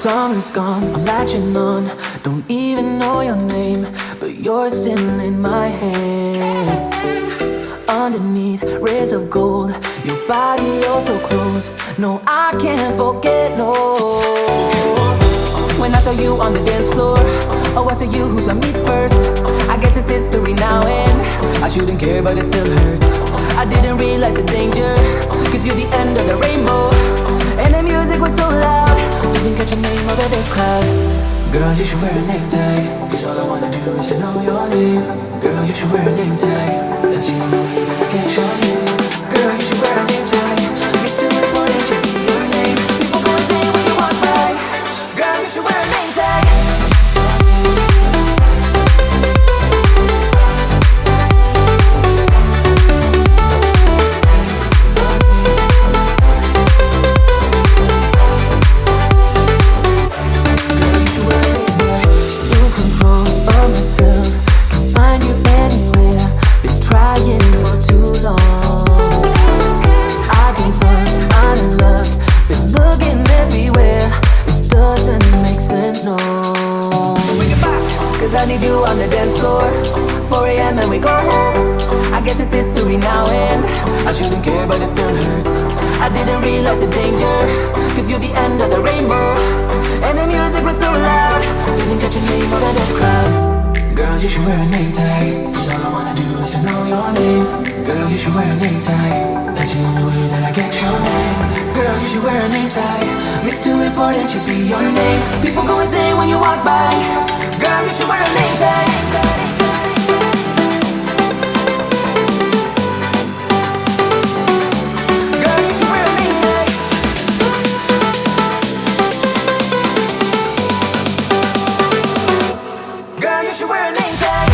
Summer's gone, I'm latching on. Don't even know your name, but you're still in my head. Underneath rays of gold, your body oh so close. No, I can't forget, no. When I saw you on the dance floor, oh, I saw you who saw me first. I guess it's history now and I shouldn't care, but it still hurts. I didn't realize the danger, cause you're the end of the rainbow. And the music was so loud, didn't catch your name over this crowd. Girl, you should wear a name tag, cause all I wanna do is to know your name. Girl, you should wear a name tag, that's the only way that I get your name. Girl, you should wear a name tag, it's too important to be your name. People go insane when you walk by. Girl, you should wear a name tag. I need you on the dance floor, 4 a.m. and we go home. I guess it's history now and I shouldn't care, but it still hurts. I didn't realize the danger, cause you're the end of the rainbow. And the music was so loud, didn't catch your name over this crowd. Girl, you should wear a name tag, cause all I wanna do is to know your name. Girl, you should wear a name tag, that's the only way that I get your name. Girl, you should wear a name tag, it's too important to be your name. People go insane when you walk by. Girl, you should wear a name tag. Girl, you should wear a name tag. Girl, you should wear a name tag.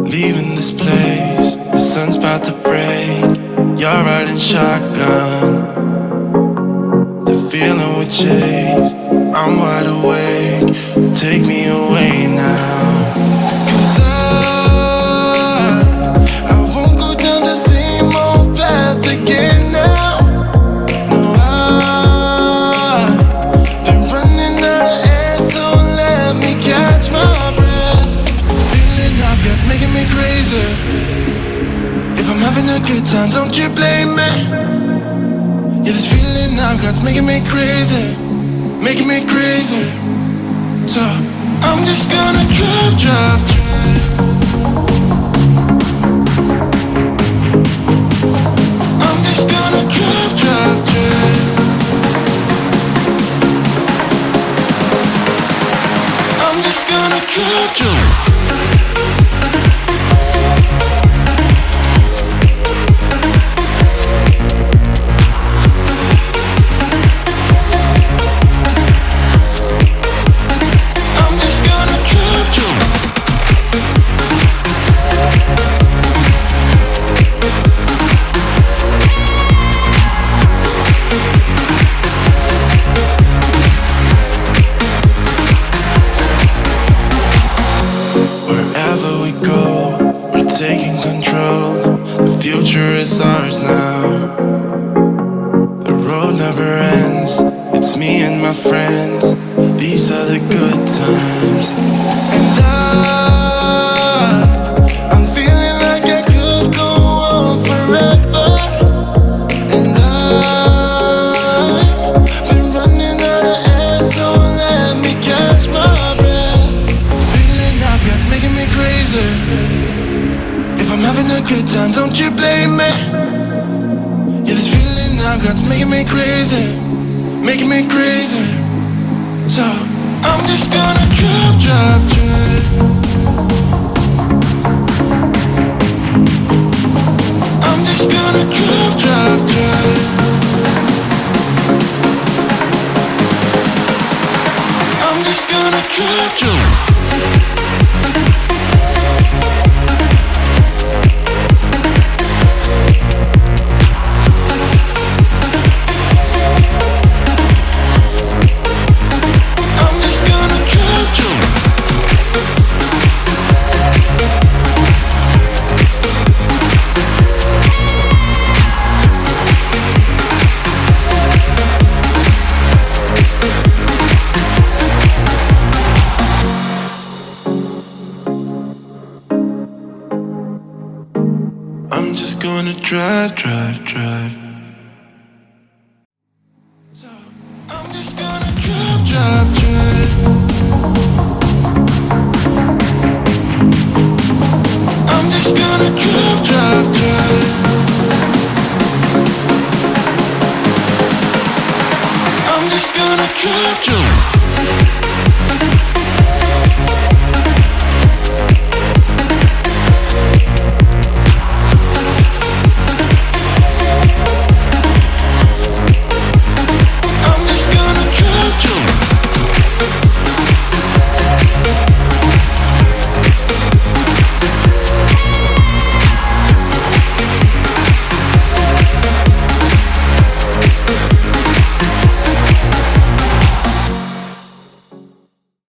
Leaving this place, the sun's about to break. You're riding shotgun, the feeling we chase. I'm wide awake, take me away now. 'Cause I won't go down the same old path again now. No, I've been running out of air, so let me catch my breath. Feeling I've got's making me crazy. If I'm having a good time, don't you blame me. Yeah, this feeling I've got's making me crazy, making me crazy. So I'm just gonna drive, drive, drive. I'm just gonna drive, drive, drive. I'm just gonna drive, drive. Taking control, the future is ours now. The road never ends, it's me and my friends. These are the good times. And I'm feeling like I could go on forever. And I've been running out of air, so let me catch my breath. The feeling I've got's making me crazy. I'm having a good time, don't you blame me. Yeah, this feeling I've got's making me crazy, making me crazy. So I'm just gonna drive, drive, drive. I'm just gonna drive, drive, drive. I'm just gonna drive, drive. I'm just gonna drive, drive, drive. So I'm just gonna drive, drive, drive. I'm just gonna drive, drive, drive. I'm just gonna drive, drive.